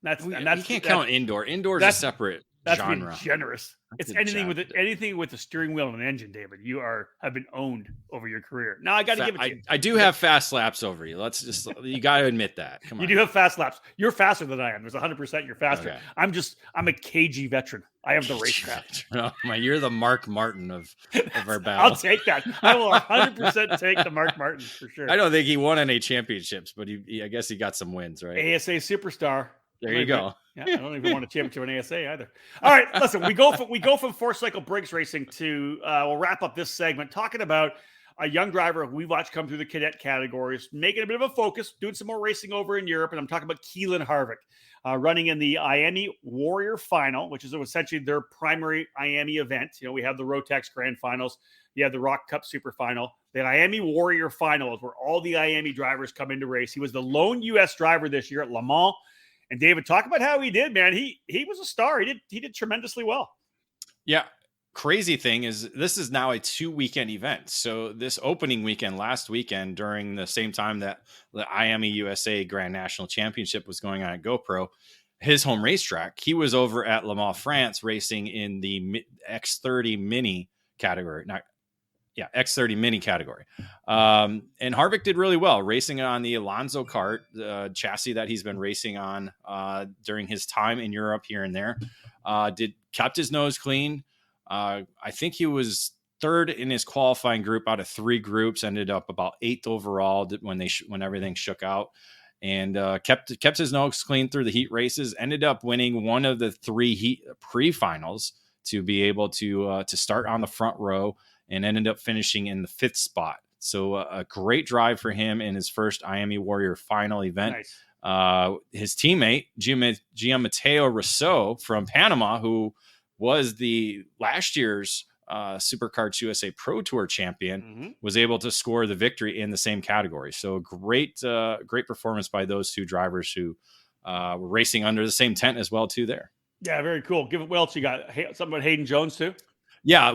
You can't count indoor. Indoor is a separate genre.
That's being generous. It's anything with a steering wheel and an engine, David. You have been owned over your career. Now I got to give it to you.
I do have fast laps over you. You got to admit that. Come on.
You do have fast laps. You're faster than I am. There's 100% you're faster. Okay. I'm a cagey veteran. I have the racecraft.
Oh, you're the Mark Martin of our battle.
I'll take that. I will 100% take the Mark Martin for sure.
I don't think he won any championships, but I guess he got some wins, right?
ASA superstar.
There you go.
Yeah, I don't even want a championship in ASA either. All right, listen, we go from 4-cycle Briggs racing to we'll wrap up this segment talking about a young driver we watched come through the cadet categories, making a bit of a focus, doing some more racing over in Europe, and I'm talking about Keelan Harvick, running in the IAME Warrior Final, which is essentially their primary IAME event. We have the Rotex Grand Finals. You have the Rock Cup Super Final. The Miami Warrior Final is where all the Miami drivers come in to race. He was the lone U.S. driver this year at Le Mans. And David, talk about how he did, man. He was a star. He did tremendously well.
Yeah. Crazy thing is this is now a 2-weekend event. So this opening weekend, last weekend, during the same time that the Miami USA Grand National Championship was going on at GoPro, his home racetrack, he was over at Le Mans, France, racing in the X30 Mini category. X30 Mini category. And Harvick did really well, racing on the Alonso kart, the chassis that he's been racing on during his time in Europe here and there. Kept his nose clean. I think he was third in his qualifying group out of 3 groups, ended up about 8th overall when everything shook out, and kept his nose clean through the heat races, ended up winning one of the 3 heat pre-finals to be able to start on the front row, and ended up finishing in the 5th spot. So a great drive for him in his first Miami Warrior final event. Nice. His teammate, Gianmatteo Rousseau from Panama, who was the last year's Superkarts USA Pro Tour champion, was able to score the victory in the same category. So great performance by those 2 drivers who were racing under the same tent as well too there. Yeah,
very cool. What else you got? Something about Hayden Jones too?
Yeah,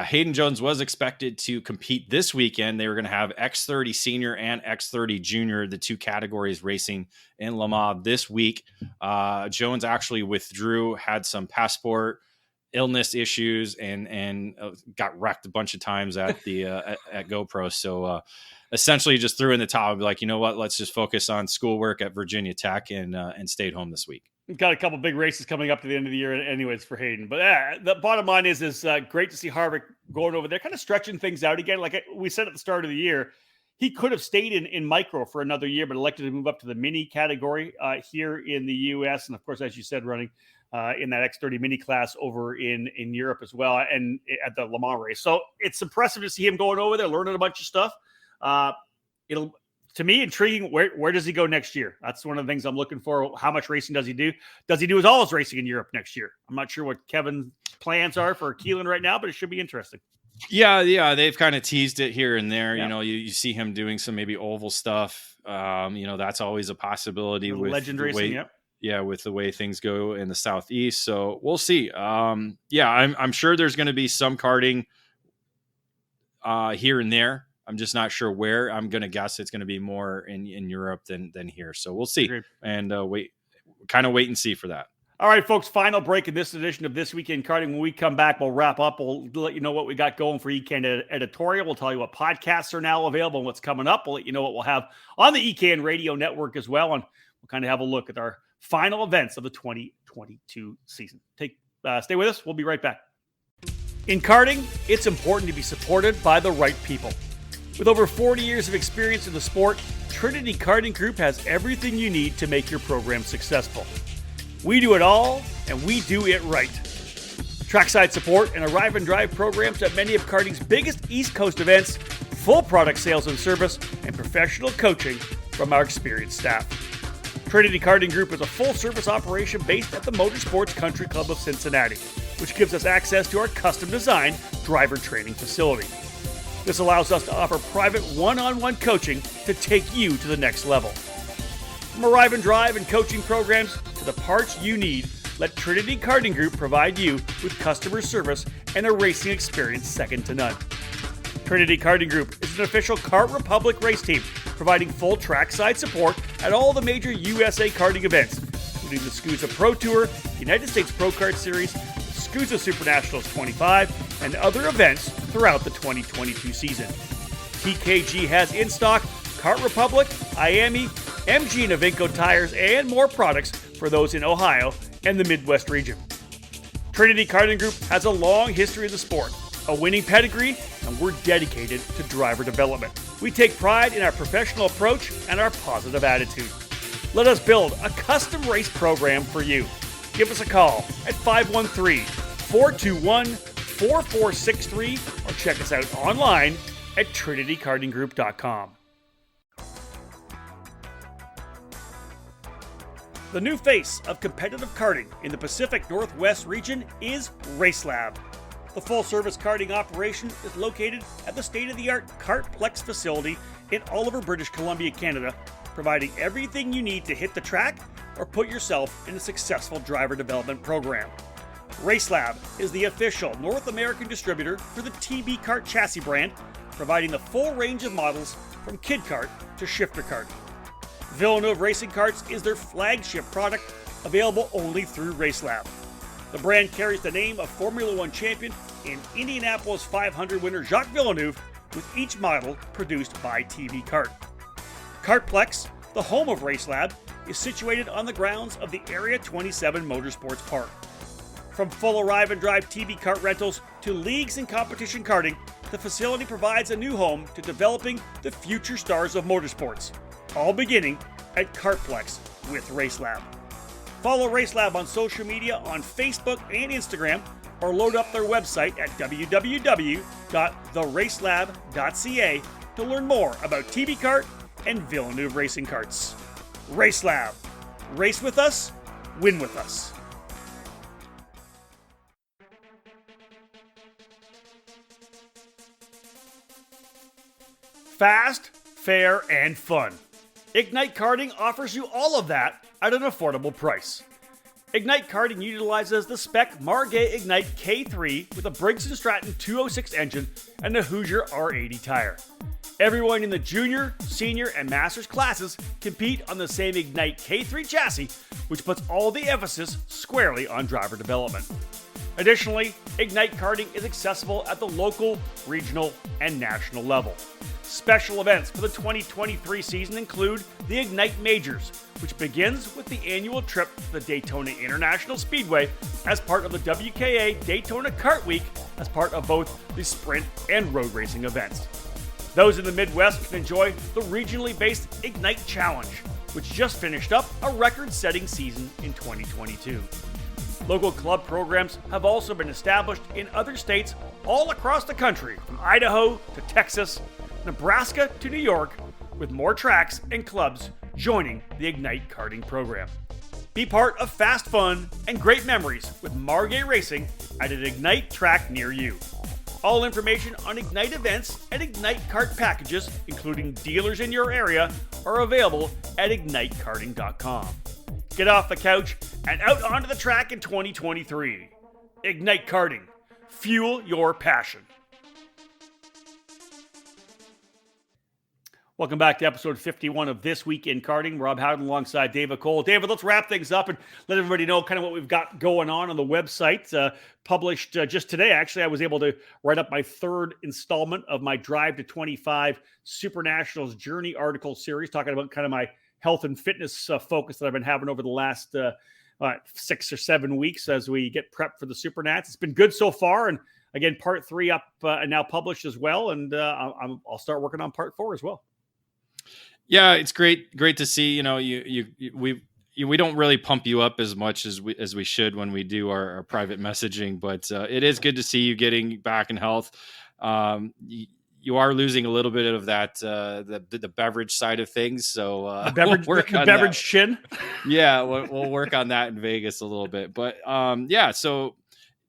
Hayden Jones was expected to compete this weekend. They were going to have X30 Senior and X30 Junior, the 2 categories, racing in Le Mans this week. Jones actually withdrew, had some passport illness issues, and got wrecked a bunch of times at the at GoPro. So essentially just threw in the towel and be like, you know what, let's just focus on schoolwork at Virginia Tech and stayed home this week.
Got a couple big races coming up to the end of the year anyways for Hayden. But the bottom line is great to see Harvick going over there, kind of stretching things out again. Like we said at the start of the year, he could have stayed in micro for another year, but elected to move up to the mini category here in the U.S. And, of course, as you said, running in that X30 mini class over in Europe as well, and at the Le Mans race. So it's impressive to see him going over there, learning a bunch of stuff. It'll, to me, intriguing. Where does he go next year? That's one of the things I'm looking for. How much racing does he do? Does he do all his racing in Europe next year? I'm not sure what Kevin's plans are for Keelan right now, but it should be interesting.
Yeah, they've kind of teased it here and there.
Yeah.
You know, you see him doing some maybe oval stuff. That's always a possibility with
legend racing. Yep.
Yeah, with the way things go in the Southeast. So we'll see. I'm sure there's going to be some karting here and there. I'm just not sure where. I'm going to guess it's going to be more in Europe than here. So we'll see. Agreed. And wait and see for that.
All right, folks, final break in this edition of This Week in Karting. When we come back, we'll wrap up. We'll let you know what we got going for EKN Editorial. We'll tell you what podcasts are now available and what's coming up. We'll let you know what we'll have on the EKN Radio Network as well. And we'll kind of have a look at our final events of the 2022 season. Stay with us. We'll be right back. In karting, it's important to be supported by the right people. With over 40 years of experience in the sport, Trinity Karting Group has everything you need to make your program successful. We do it all, and we do it right. Trackside support and arrive and drive programs at many of karting's biggest East Coast events, full product sales and service, and professional coaching from our experienced staff. Trinity Karting Group is a full-service operation based at the Motorsports Country Club of Cincinnati, which gives us access to our custom-designed driver training facility. This allows us to offer private one-on-one coaching to take you to the next level. From arrive and drive and coaching programs to the parts you need, let Trinity Karting Group provide you with customer service and a racing experience second to none. Trinity Karting Group is an official Kart Republic race team, providing full trackside support at all the major USA karting events, including the SCUSA Pro Tour, United States Pro Kart Series, SCUSA Super Nationals 25, and other events throughout the 2022 season. TKG has in stock Kart Republic, Miami, MG and Avinco tires, and more products for those in Ohio and the Midwest region. Trinity Karting Group has a long history of the sport, a winning pedigree, and we're dedicated to driver development. We take pride in our professional approach and our positive attitude. Let us build a custom race program for you. Give us a call at 513-421-4463 or check us out online at trinitykartinggroup.com. The new face of competitive karting in the Pacific Northwest region is RaceLab. The full-service karting operation is located at the state-of-the-art Kartplex facility in Oliver, British Columbia, Canada, providing everything you need to hit the track or put yourself in a successful driver development program. RaceLab is the official North American distributor for the TB Kart chassis brand, providing the full range of models from kid kart to shifter kart. Villeneuve Racing Karts is their flagship product, available only through RaceLab. The brand carries the name of Formula One champion and Indianapolis 500 winner Jacques Villeneuve, with each model produced by TB Kart. Kartplex, the home of RaceLab, is situated on the grounds of the Area 27 Motorsports Park. From full arrive and drive TB Kart rentals to leagues and competition karting, the facility provides a new home to developing the future stars of motorsports, all beginning at Kartplex with RaceLab. Follow RaceLab on social media on Facebook and Instagram, or load up their website at www.theracelab.ca to learn more about TB Kart and Villeneuve Racing Karts. RaceLab. Race with us, win with us. Fast, fair, and fun. Ignite Karting offers you all of that at an affordable price. Ignite Karting utilizes the spec Margay Ignite K3 with a Briggs & Stratton 206 engine and a Hoosier R80 tire. Everyone in the junior, senior, and masters classes compete on the same Ignite K3 chassis, which puts all the emphasis squarely on driver development. Additionally, Ignite Karting is accessible at the local, regional, and national level. Special events for the 2023 season include the Ignite Majors, which begins with the annual trip to the Daytona International Speedway as part of the WKA Daytona Kart Week as part of both the sprint and road racing events. Those in the Midwest can enjoy the regionally based Ignite Challenge, which just finished up a record-setting season in 2022. Local club programs have also been established in other states all across the country, from Idaho to Texas, Nebraska to New York, with more tracks and clubs joining the Ignite Karting program. Be part of fast fun and great memories with Margay Racing at an Ignite track near you. All information on Ignite events and Ignite Kart packages, including dealers in your area, are available at ignitekarting.com. Get off the couch and out onto the track in 2023. Ignite Karting. Fuel your passion. Welcome back to episode 51 of This Week in Karting. Rob Howden alongside David Cole. David, let's wrap things up and let everybody know kind of what we've got going on the website. Published just today, actually, I was able to write up my third installment of my Drive to 25 Super Nationals Journey article series, talking about kind of my health and fitness focus that I've been having over the last 6 or 7 weeks as we get prepped for the Super Nats. It's been good so far. And again, part 3 up and now published as well. And I'll start working on part 4 as well.
Yeah, it's great to see. You know, we don't really pump you up as much as we should when we do our private messaging, but it is good to see you getting back in health. You are losing a little bit of that the beverage side of things, so
beverage chin.
Yeah, we'll work on that in Vegas a little bit, but yeah. So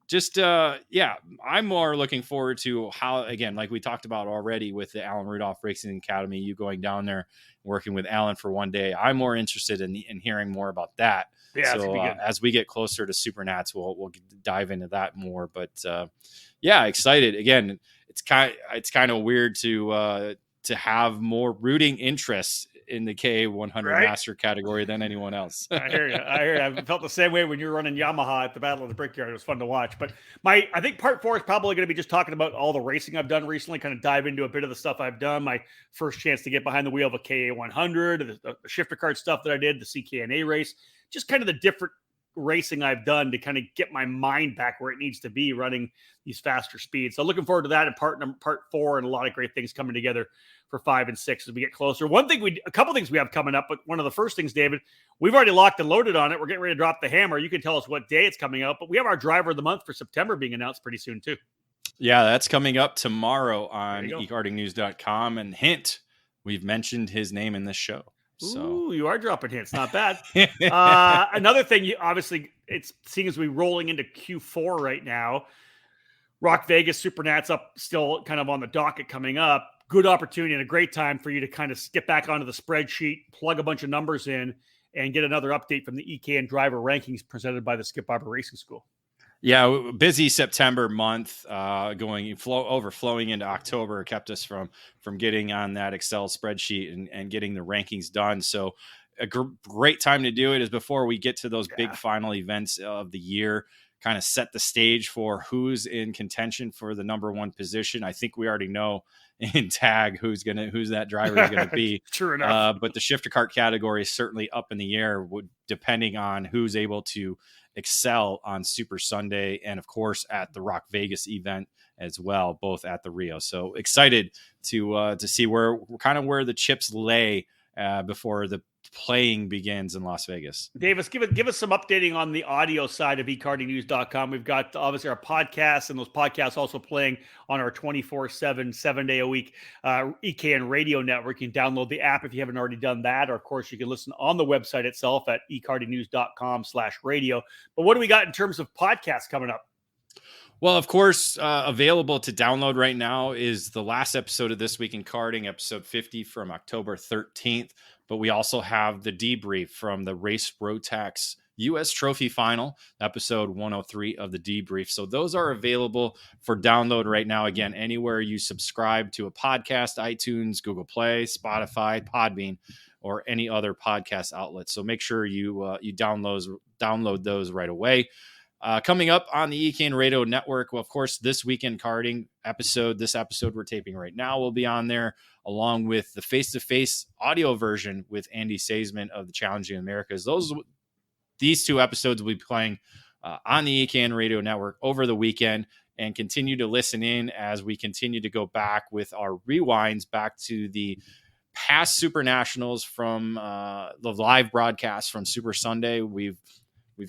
just I'm more looking forward to how, again, like we talked about already with the Alan Rudolph Racing Academy, you going down there working with Alan for one day. I'm more interested in hearing more about that.
Yeah,
so as we get closer to Super Nats, we'll dive into that more. But yeah, excited again. It's kind of weird to have more rooting interests in the K100 Master category than anyone else.
I hear you. I felt the same way when you were running Yamaha at the Battle of the Brickyard. It was fun to watch. But I think part 4 is probably going to be just talking about all the racing I've done recently, kind of dive into a bit of the stuff I've done. My first chance to get behind the wheel of a KA100, the shifter kart stuff that I did, the CKNA race, just kind of the different racing I've done to kind of get my mind back where it needs to be running these faster speeds. So looking forward to that in part 4, and a lot of great things coming together for 5 and 6 as we get closer. A couple things we have coming up, but one of the first things, David, we've already locked and loaded on it. We're getting ready to drop the hammer. You can tell us what day it's coming out, but we have our driver of the month for September being announced pretty soon too.
Yeah, that's coming up tomorrow on ekartingnews.com. And hint, we've mentioned his name in this show. So.
Ooh, you are dropping hints. Not bad. Another thing, obviously, it's seeing as we're rolling into Q4 right now. Rock Vegas Supernats up still kind of on the docket coming up. Good opportunity and a great time for you to kind of get back onto the spreadsheet, plug a bunch of numbers in, and get another update from the EKN driver rankings presented by the Skip Barber Racing School.
Yeah, busy September month, overflowing into October kept us from getting on that Excel spreadsheet and getting the rankings done. So a great time to do it is before we get to those big final events of the year, kind of set the stage for who's in contention for the number one position. I think we already know in tag who's that driver is gonna be.
True enough.
But the shifter kart category is certainly up in the air, depending on who's able to excel on Super Sunday and of course at the Rock Vegas event as well, both at the Rio. So excited to see where the chips lay before the playing begins in Las Vegas.
Davis, give us some updating on the audio side of ekartingnews.com. We've got obviously our podcasts, and those podcasts also playing on our 24/7, 7-day-a-week EKN radio network. You can download the app if you haven't already done that, or of course you can listen on the website itself at ekartingnews.com/radio. But what do we got in terms of podcasts coming up?
Well, of course, available to download right now is the last episode of This Week in Karting, episode 50 from October 13th. But we also have the debrief from the Race Rotax U.S. Trophy Final, episode 103 of the debrief. So those are available for download right now. Again, anywhere you subscribe to a podcast, iTunes, Google Play, Spotify, Podbean, or any other podcast outlet. So make sure you download those right away. Coming up on the EKN Radio Network, well, of course, This Weekend Karting this episode we're taping right now will be on there, along with the face-to-face audio version with Andy Saisman of the Challenging Americas. These two episodes will be playing on the EKN Radio Network over the weekend, and continue to listen in as we continue to go back with our rewinds back to the past Super Nationals from the live broadcast from Super Sunday. We've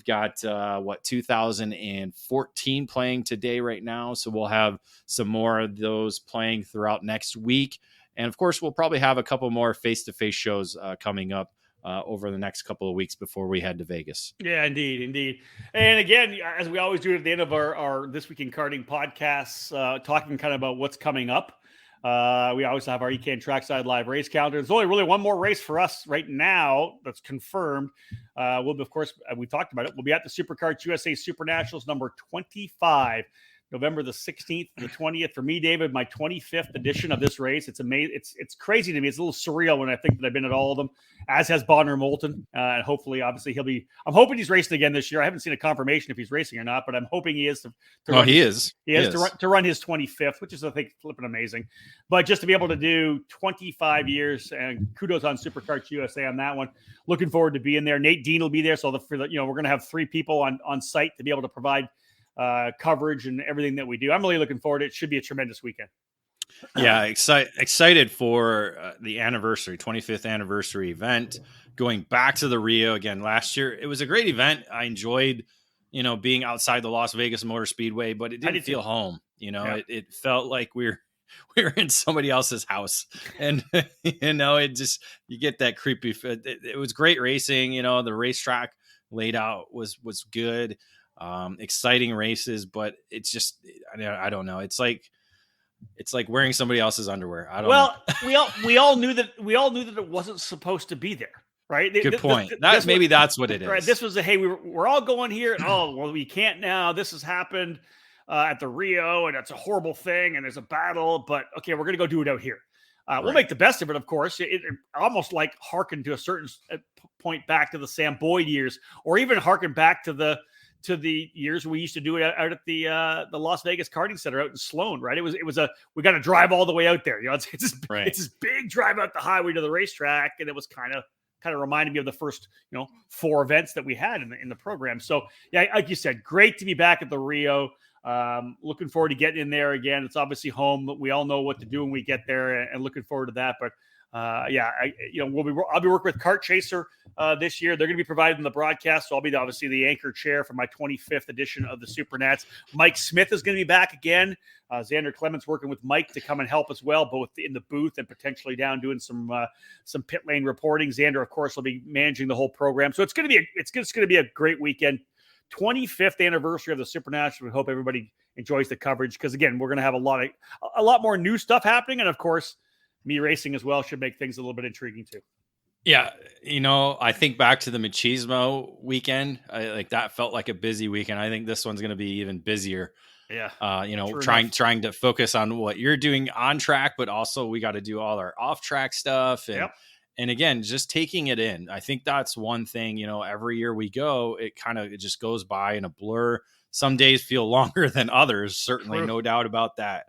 got 2014 playing today right now. So we'll have some more of those playing throughout next week. And of course, we'll probably have a couple more face-to-face shows coming up over the next couple of weeks before we head to Vegas.
Yeah, indeed. And again, as we always do at the end of our This Week in Karting podcasts, talking kind of about what's coming up. We always have our EKN Trackside Live race calendar. There's only really one more race for us right now that's confirmed. We'll be, of course, we talked about it. We'll be at the Superkarts USA Super Nationals number 25, November the 16th, the 20th. For me, David, my 25th edition of this race. It's amazing. It's crazy to me. It's a little surreal when I think that I've been at all of them, as has Bonner Moulton. And hopefully, obviously, I'm hoping he's racing again this year. I haven't seen a confirmation if he's racing or not, but I'm hoping he is.
He is
to run his 25th, which is, I think, flipping amazing. But just to be able to do 25 years, and kudos on Superkarts USA on that one. Looking forward to being there. Nate Dean will be there. So we're going to have 3 people on site to be able to provide coverage and everything that we do. I'm really looking forward to it. It should be a tremendous weekend.
Yeah, excited for the 25th anniversary event, going back to the Rio again. Last year, it was a great event. I enjoyed, being outside the Las Vegas Motor Speedway, but it didn't feel home. It felt like we were in somebody else's house, and it just, you get that creepy. It was great racing. The racetrack laid out was good. Exciting races, but it's just, I don't know. It's like wearing somebody else's underwear. I don't know.
we all knew that it wasn't supposed to be there, right?
Good point. That's what it is.
Right. This was hey, we're all going here, and we can't now. This has happened at the Rio, and it's a horrible thing, and there's a battle, but okay, we're gonna go do it out here. Right. We'll make the best of it, of course. It almost like harkened to a certain point back to the Sam Boyd years, or even harken back to the years we used to do it out at the Las Vegas Karting Center out in Sloan, right? It was we got to drive all the way out there. It's this big drive out the highway to the racetrack, and it was kind of reminded me of the first 4 events that we had in the program. So yeah, like you said, great to be back at the Rio. Looking forward to getting in there again. It's obviously home. We all know what to do when we get there, and looking forward to that. But I'll be working with Kart Chaser this year. They're going to be providing the broadcast, so I'll be obviously the anchor chair for my 25th edition of the Super Nats. Mike Smith is going to be back again. Xander Clements working with Mike to come and help as well, both in the booth and potentially down doing some pit lane reporting. Xander, of course, will be managing the whole program, so it's going to be a great weekend. 25th anniversary of the Super National. We hope everybody enjoys the coverage because, again, we're going to have a lot more new stuff happening. And, of course, me racing as well should make things a little bit intriguing too.
Yeah, I think back to the Machismo weekend. Like that felt like a busy weekend. I think this one's going to be even busier.
Yeah.
Trying to focus on what you're doing on track, but also we got to do all our off track stuff. And again, just taking it in. I think that's one thing, every year we go, it just goes by in a blur. Some days feel longer than others. Certainly. True. No doubt about that.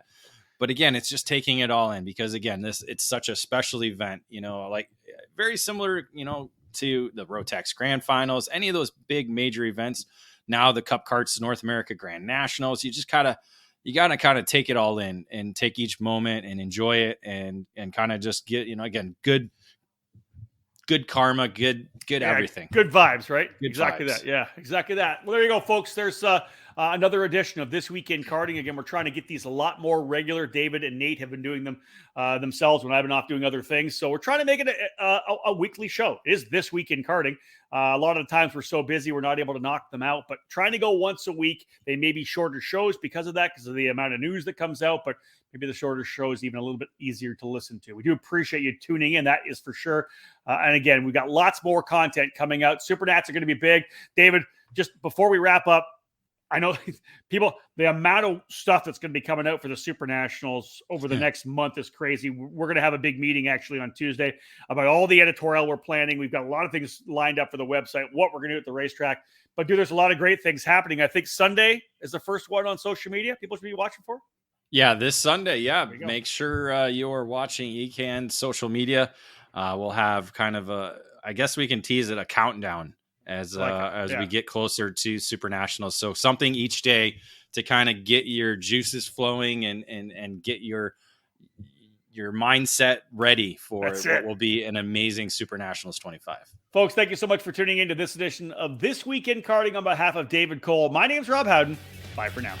But again, it's just taking it all in because again, it's such a special event, like very similar, to the Rotex Grand Finals, any of those big major events. Now the Cup Karts North America Grand Nationals, you gotta kind of take it all in and take each moment and enjoy it and kind of just get, again, good karma, good everything.
Good vibes, right?
Good
exactly
vibes.
That. Yeah, exactly that. Well, there you go, folks. There's another edition of This Week in Karting. Again, we're trying to get these a lot more regular. David and Nate have been doing them themselves when I've been off doing other things. So we're trying to make it a weekly show. It is This Week in Karting. A lot of the times we're so busy, we're not able to knock them out, but trying to go once a week. They may be shorter shows because of that, because of the amount of news that comes out, but maybe the shorter show is even a little bit easier to listen to. We do appreciate you tuning in. That is for sure. And again, we've got lots more content coming out. Super Nats are going to be big. David, just before we wrap up, I know the amount of stuff that's going to be coming out for the Super Nationals over the next month is crazy. We're going to have a big meeting actually on Tuesday about all the editorial we're planning. We've got a lot of things lined up for the website, what we're going to do at the racetrack. But dude, there's a lot of great things happening. I think Sunday is the first one on social media people should be watching for.
Yeah, this Sunday. Yeah, make sure you're watching EKN social media. We'll have kind of I guess we can tease it, a countdown as we get closer to Super Nationals. So something each day to kind of get your juices flowing and get your mindset ready for what will be an amazing Super Nationals 25.
Folks, thank you so much for tuning in to this edition of This Week in Karting. On behalf of David Cole, my name's Rob Howden. Bye for now.